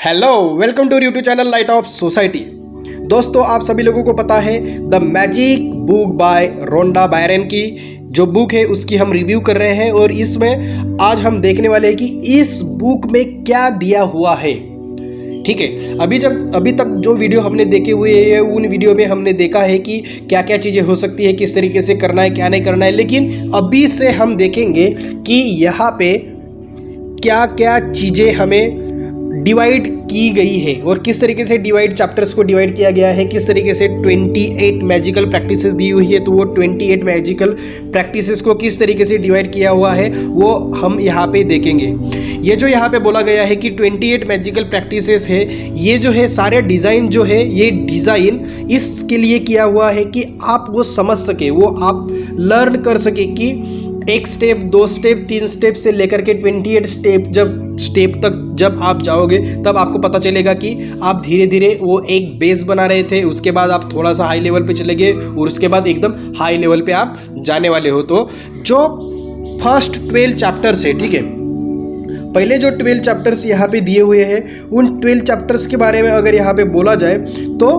Hello, welcome to YouTube channel light of society. दोस्तों, आप सभी लोगों को पता है the magic book by Rhonda Byrne की जो बुक है उसकी हम रिव्यू कर रहे हैं और इसमें आज हम देखने वाले हैं कि इस बुक में क्या दिया हुआ है। ठीक है, अभी तक जो वीडियो हमने देखे हुए हैं उन वीडियो में हमने देखा है कि क्या क्या चीज़ें हो सकती है, किस तरीके से करना है, क्या नहीं करना है, लेकिन अभी से हम देखेंगे कि यहाँ पे क्या क्या चीज़ें हमें डिवाइड की गई है और किस तरीके से चैप्टर्स को डिवाइड किया गया है, किस तरीके से 28 मैजिकल प्रैक्टिसेस दी हुई है, तो वो 28 मैजिकल प्रैक्टिसेस को किस तरीके से डिवाइड किया हुआ है वो हम यहाँ पे देखेंगे। ये जो यहाँ पे बोला गया है कि 28 मैजिकल प्रैक्टिसेस है, ये जो है सारे डिज़ाइन जो है ये डिज़ाइन इसके लिए किया हुआ है कि आप वो समझ सके, वो आप लर्न कर सके कि एक स्टेप, दो स्टेप, 3 स्टेप से लेकर के 28 स्टेप तक जब आप जाओगे तब आपको पता चलेगा कि आप धीरे धीरे वो एक बेस बना रहे थे, उसके बाद आप थोड़ा सा हाई लेवल पे चले गए और उसके बाद एकदम हाई लेवल पे आप जाने वाले हो। तो जो फर्स्ट 12 चैप्टर्स है, ठीक है, पहले जो 12 चैप्टर्स यहाँ पे दिए हुए हैं उन 12 चैप्टर्स के बारे में अगर यहाँ पे बोला जाए तो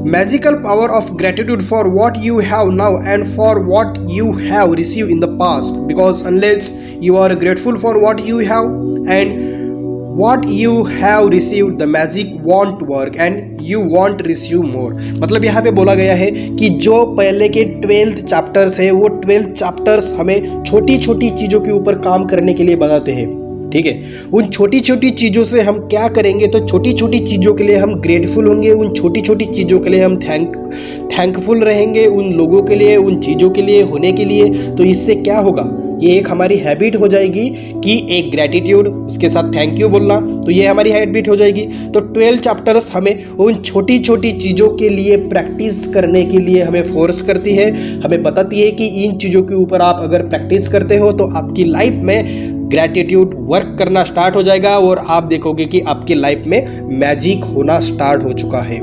magical power of gratitude for what you have now and for what you have received in the past, because unless you are grateful for what you have and what you have received, the magic won't work and you won't receive more। मतलब यहाँ पे बोला गया है कि जो पहले के 12 चैप्टर्स है वो 12 चैप्टर्स हमें छोटी छोटी चीज़ों के ऊपर काम करने के लिए बताते हैं। ठीक है, उन छोटी छोटी चीज़ों से हम क्या करेंगे, तो छोटी छोटी चीज़ों के लिए हम ग्रेटफुल होंगे, उन छोटी छोटी चीज़ों के लिए हम थैंकफुल रहेंगे, उन लोगों के लिए, उन चीज़ों के लिए होने के लिए। तो इससे क्या होगा, ये एक हमारी हैबिट हो जाएगी कि एक ग्रैटिट्यूड, उसके साथ थैंक यू बोलना, तो ये हमारी हैबिट हो जाएगी। तो 12 चैप्टर्स हमें उन छोटी छोटी चीज़ों के लिए प्रैक्टिस करने के लिए हमें फोर्स करती है, हमें बताती है कि इन चीज़ों के ऊपर आप अगर प्रैक्टिस करते हो तो आपकी लाइफ में ग्रैटिट्यूड वर्क करना स्टार्ट हो जाएगा और आप देखोगे कि आपकी लाइफ में मैजिक होना स्टार्ट हो चुका है।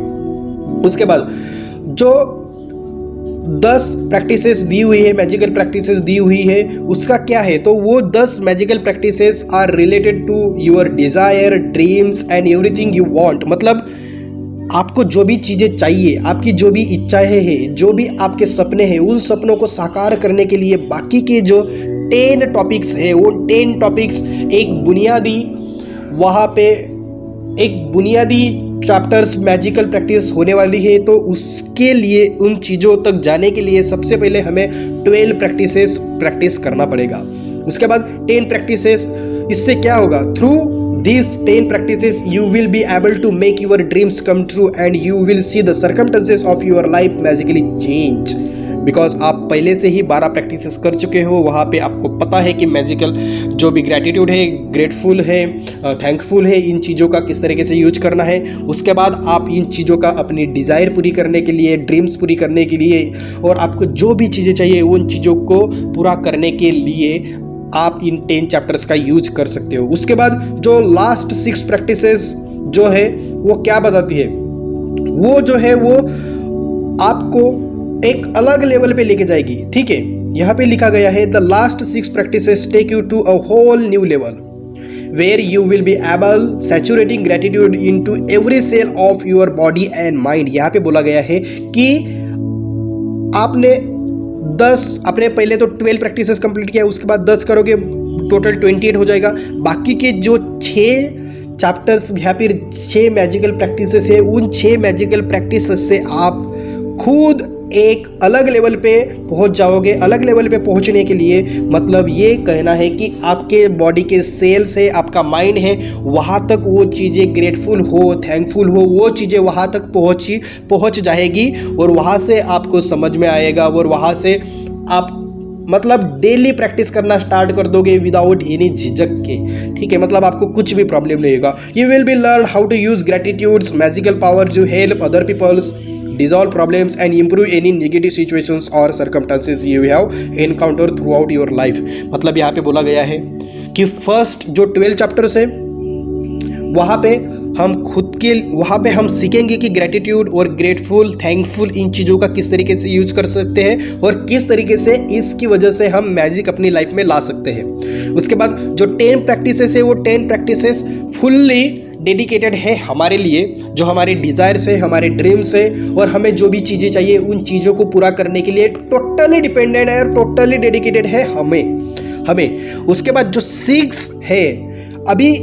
उसके बाद जो 10 प्रैक्टिसेस दी हुई है, मैजिकल प्रैक्टिसेस दी हुई है, उसका क्या है, तो वो 10 magical practices are related to your desire, dreams and everything you want. मतलब आपको जो भी चीज़ें चाहिए, आपकी जो भी इच्छाएं हैं, जो भी आपके सपने हैं, उन सपनों को साकार करने के लिए बाकी के जो 10 टॉपिक्स है वो 10 टॉपिक्स एक बुनियादी, वहाँ पे एक बुनियादी चैप्टर्स मैजिकल प्रैक्टिस होने वाली है। तो उसके लिए, उन चीज़ों तक जाने के लिए सबसे पहले हमें 12 प्रैक्टिसेस प्रैक्टिस करना पड़ेगा। उसके बाद 10 प्रैक्टिसेस, इससे क्या होगा, through these 10 practices you will be able to make your dreams come true and you will see the circumstances of your life magically change, because आप पहले से ही 12 प्रैक्टिसेस कर चुके हो। वहाँ पे आपको पता है कि मैजिकल जो भी ग्रैटिट्यूड है, ग्रेटफुल है, थैंकफुल है, इन चीज़ों का किस तरीके से यूज करना है। उसके बाद आप इन चीज़ों का अपनी डिज़ायर पूरी करने के लिए, ड्रीम्स पूरी करने के लिए और आपको जो भी चीज़ें चाहिए उन चीज़ों को पूरा करने के लिए आप इन 10 चैप्टर्स का यूज कर सकते हो। उसके बाद जो लास्ट 6 प्रैक्टिसेस जो है वो क्या बताती है, वो जो है वो आपको एक अलग लेवल पे लेके जाएगी। ठीक है, यहाँ पे लिखा गया है the last 6 practices take you to a whole new level where you will be able saturating gratitude into every cell of your body and mind. यहाँ पे बोला गया है कि आपने पहले तो 12 प्रैक्टिसेस कंप्लीट किया, उसके बाद 10 करोगे, टोटल 28 हो जाएगा। बाकी के जो 6 चैप्टर्स या फिर 6 मैजिकल प्रैक्टिसेस है, उन 6 मैजिकल प्रैक्टिसेस से आप खुद एक अलग लेवल पे पहुंच जाओगे। अलग लेवल पे पहुंचने के लिए मतलब ये कहना है कि आपके बॉडी के सेल्स है, आपका माइंड है, वहाँ तक वो चीज़ें ग्रेटफुल हो, थैंकफुल हो, वो चीज़ें वहाँ तक पहुँच जाएगी और वहाँ से आपको समझ में आएगा और वहाँ से आप मतलब डेली प्रैक्टिस करना स्टार्ट कर दोगे विदाउट एनी झिझक के। ठीक है, मतलब आपको कुछ भी प्रॉब्लम नहीं होगा। You will be learn how to use gratitudes magical power to help other peoples dissolve problems and improve any negative situations or circumstances you have encountered throughout your life। मतलब यहाँ पे बोला गया है कि फर्स्ट जो 12 चैप्टर्स है वहाँ पे हम सीखेंगे कि ग्रेटिट्यूड और ग्रेटफुल, थैंकफुल, इन चीज़ों का किस तरीके से यूज कर सकते हैं और किस तरीके से इसकी वजह से हम मैजिक अपनी लाइफ में ला सकते हैं। उसके बाद जो 10 प्रैक्टिसेस है वो 10 प्रैक्टिसेस फुल्ली डेडिकेटेड है हमारे लिए, जो हमारे डिज़ायर्स है, हमारे ड्रीम्स है, और हमें जो भी चीज़ें चाहिए उन चीज़ों को पूरा करने के लिए टोटली डिपेंडेंट है और टोटली डेडिकेटेड है हमें। उसके बाद जो 6 है, अभी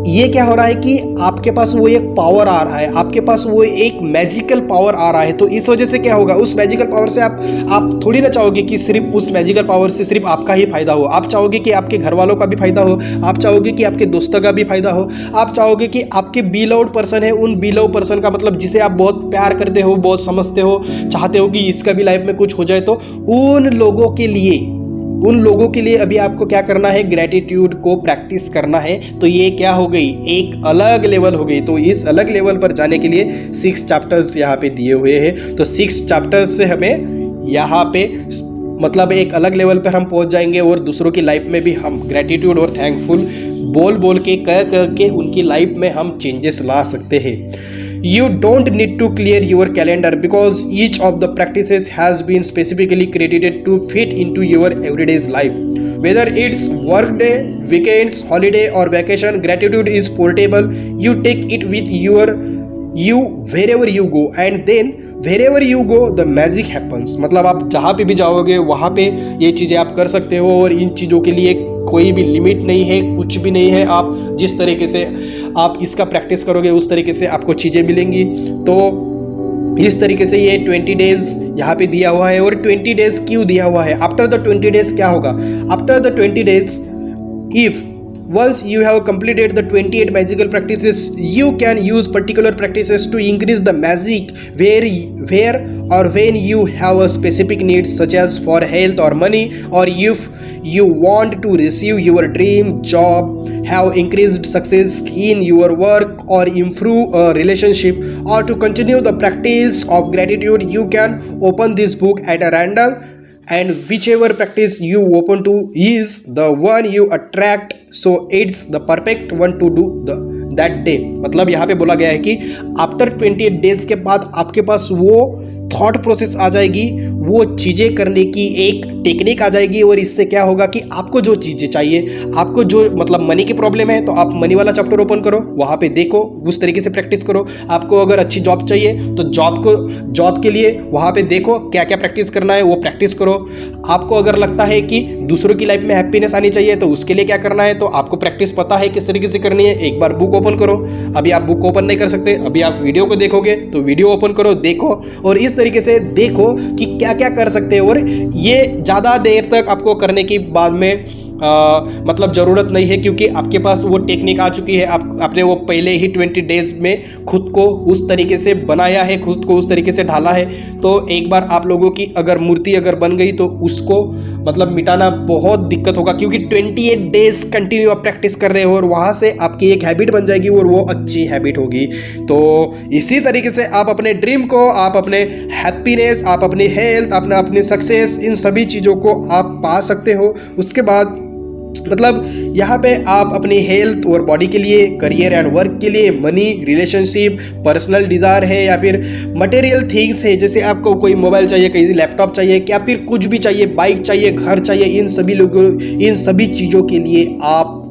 ये क्या हो रहा है कि आपके पास वो एक पावर आ रहा है, आपके पास वो एक मैजिकल पावर आ रहा है। तो इस वजह से क्या होगा, उस मैजिकल पावर से आप थोड़ी ना चाहोगे कि सिर्फ उस मैजिकल पावर से सिर्फ आपका ही फायदा हो। आप चाहोगे कि आपके घर वालों का भी फायदा हो, आप चाहोगे कि आपके दोस्तों का भी फायदा हो, आप चाहोगे कि आपके बिलव्ड पर्सन है, उन बिलव्ड पर्सन का मतलब जिसे आप बहुत प्यार करते हो, बहुत समझते हो, चाहते हो कि इसका भी लाइफ में कुछ हो जाए, तो उन लोगों के लिए अभी आपको क्या करना है, ग्रैटिट्यूड को प्रैक्टिस करना है। तो ये क्या हो गई, एक अलग लेवल हो गई। तो इस अलग लेवल पर जाने के लिए 6 चैप्टर्स यहाँ पे दिए हुए हैं। तो 6 चैप्टर्स से हमें यहाँ पे मतलब एक अलग लेवल पर हम पहुँच जाएंगे और दूसरों की लाइफ में भी हम ग्रैटिट्यूड और थैंकफुल बोल के कह के उनकी लाइफ में हम चेंजेस ला सकते हैं। You don't need to clear your calendar because each of the practices has been specifically created to fit into your everyday's life. Whether it's work day, weekends, holiday or vacation, gratitude is portable. You take it with you wherever you go, and then wherever you go the magic happens. मतलब आप जहाँ पे भी जाओगे वहाँ पे ये चीज़ें आप कर सकते हो, और इन चीज़ों के लिए कोई भी लिमिट नहीं है, कुछ भी नहीं है। आप जिस तरीके से आप इसका प्रैक्टिस करोगे उस तरीके से आपको चीज़ें मिलेंगी। तो इस तरीके से ये 20 डेज यहाँ पे दिया हुआ है। और 20 डेज क्यों दिया हुआ है, आफ्टर द 20 डेज क्या होगा, after the 20 days if once you have completed the 28 magical practices, you can use particular practices to increase the magic where or when you have a specific need, such as for health or money, or if you want to receive your dream job, have increased success in your work, or improve a relationship, or to continue the practice of gratitude. You can open this book at a random, and whichever practice you open to is the one you attract, so it's the perfect one to do that day. मतलब यहाँ पे बोला गया है कि after 28 days के बाद आपके पास वो थॉट प्रोसेस आ जाएगी, वो चीज़ें करने की एक टेक्निक आ जाएगी। और इससे क्या होगा कि आपको जो चीज़ें चाहिए, आपको जो मतलब मनी की प्रॉब्लम है तो आप मनी वाला चैप्टर ओपन करो, वहाँ पे देखो, उस तरीके से प्रैक्टिस करो। आपको अगर अच्छी जॉब चाहिए तो जॉब के लिए वहाँ पे देखो क्या क्या प्रैक्टिस करना है, वो प्रैक्टिस करो। आपको अगर लगता है कि दूसरों की लाइफ में हैप्पीनेस आनी चाहिए तो उसके लिए क्या करना है, तो आपको प्रैक्टिस पता है किस तरीके से करनी है। एक बार बुक ओपन करो, अभी आप बुक ओपन नहीं कर सकते, अभी आप वीडियो को देखोगे तो वीडियो ओपन करो, देखो, और इस तरीके से देखो कि क्या क्या कर सकते हो। और ये ज़्यादा देर तक आपको करने की बाद में मतलब ज़रूरत नहीं है, क्योंकि आपके पास वो टेक्निक आ चुकी है। आपने वो पहले ही 20 डेज में खुद को उस तरीके से बनाया है, खुद को उस तरीके से ढाला है। तो एक बार आप लोगों की अगर मूर्ति अगर बन गई तो उसको मतलब मिटाना बहुत दिक्कत होगा, क्योंकि 28 डेज कंटिन्यू आप प्रैक्टिस कर रहे हो और वहाँ से आपकी एक हैबिट बन जाएगी और वो अच्छी हैबिट होगी। तो इसी तरीके से आप अपने ड्रीम को, आप अपने हैप्पीनेस, आप अपनी हेल्थ, अपनी सक्सेस, इन सभी चीज़ों को आप पा सकते हो। उसके बाद मतलब यहाँ पे आप अपनी हेल्थ और बॉडी के लिए, करियर एंड वर्क के लिए, मनी, रिलेशनशिप, पर्सनल डिज़ायर है या फिर मटेरियल थिंग्स है, जैसे आपको कोई मोबाइल चाहिए, कहीं लैपटॉप चाहिए, या फिर कुछ भी चाहिए, बाइक चाहिए, घर चाहिए, इन सभी चीज़ों के लिए आप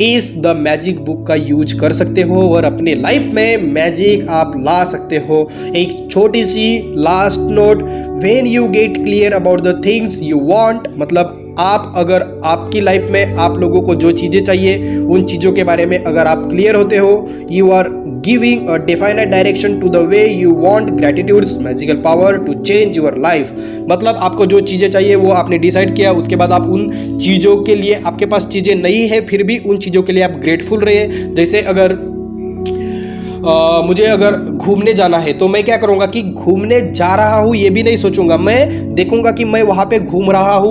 इस द मैजिक बुक का यूज कर सकते हो और अपने लाइफ में मैजिक आप ला सकते हो। एक छोटी सी last note, when you get clear about the things you want, मतलब आप अगर आपकी लाइफ में आप लोगों को जो चीज़ें चाहिए उन चीज़ों के बारे में अगर आप क्लियर होते हो, you are giving a definite direction to the way you want gratitudes magical power to change your life. मतलब आपको जो चीज़ें चाहिए वो आपने डिसाइड किया, उसके बाद आप उन चीज़ों के लिए, आपके पास चीज़ें नहीं है फिर भी उन चीज़ों के लिए आप ग्रेटफुल रहिए। जैसे अगर मुझे अगर घूमने जाना है तो मैं क्या करूँगा कि घूमने जा रहा हूँ ये भी नहीं सोचूंगा, मैं देखूंगा कि मैं वहाँ पे घूम रहा हूँ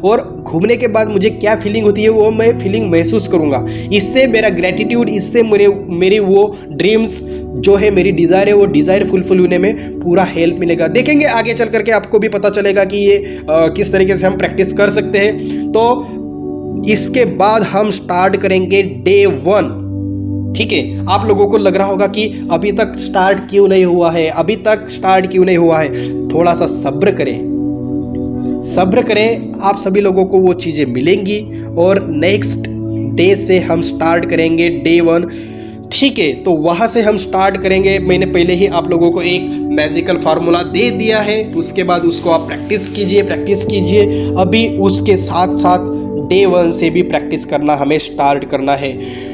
और घूमने के बाद मुझे क्या फीलिंग होती है वो मैं फीलिंग महसूस करूँगा। इससे मेरा ग्रेटिट्यूड, इससे मेरी वो ड्रीम्स जो है, मेरी डिज़ायर है, वो डिज़ायर फुलफिल होने में पूरा हेल्प मिलेगा। देखेंगे आगे चल करके आपको भी पता चलेगा कि ये किस तरीके से हम प्रैक्टिस कर सकते हैं। तो इसके बाद हम स्टार्ट करेंगे डे 1। ठीक है, आप लोगों को लग रहा होगा कि अभी तक स्टार्ट क्यों नहीं हुआ है, थोड़ा सा सब्र करें, आप सभी लोगों को वो चीज़ें मिलेंगी। और नेक्स्ट डे से हम स्टार्ट करेंगे डे 1 ठीक है, तो वहाँ से हम स्टार्ट करेंगे। मैंने पहले ही आप लोगों को एक मैजिकल फार्मूला दे दिया है, उसके बाद उसको आप प्रैक्टिस कीजिए। अभी उसके साथ साथ डे 1 से भी प्रैक्टिस करना हमें स्टार्ट करना है।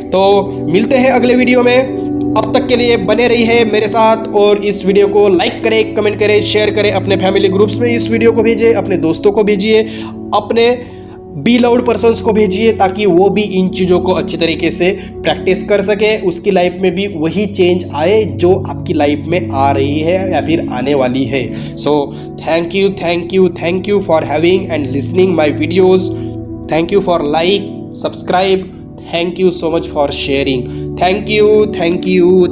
तो मिलते हैं अगले वीडियो में। अब तक के लिए बने रहिए मेरे साथ और इस वीडियो को लाइक करें, कमेंट करें, शेयर करें, अपने फैमिली ग्रुप्स में इस वीडियो को भेजिए, अपने दोस्तों को भेजिए, अपने बी लाउड पर्सन्स को भेजिए, ताकि वो भी इन चीज़ों को अच्छी तरीके से प्रैक्टिस कर सके, उसकी लाइफ में भी वही चेंज आए जो आपकी लाइफ में आ रही है या फिर आने वाली है। So thank you for having and listening my videos. Thank you for like, subscribe, thank you so much for sharing. Thank you.